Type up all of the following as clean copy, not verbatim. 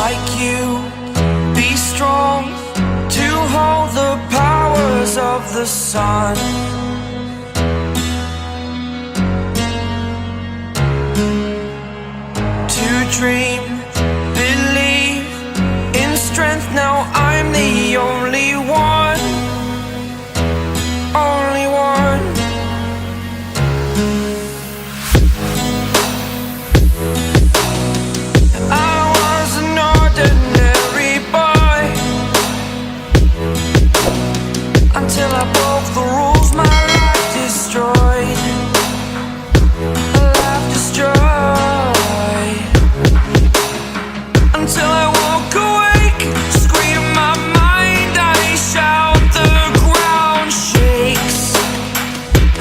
like you, be strong to hold the powers of the sun. To dream, believe in strength. Now I'm the only one, only one. I was an ordinary boy until I broke the rules. My life destroyed, life destroyed. Until I woke awake, scream my mind, I shout, the ground shakes.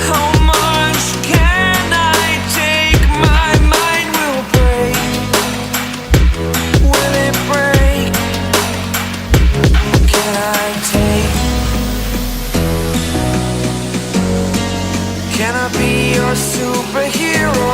How much can I take? My mind will break. Will it break? Can I take? Can I be your superhero?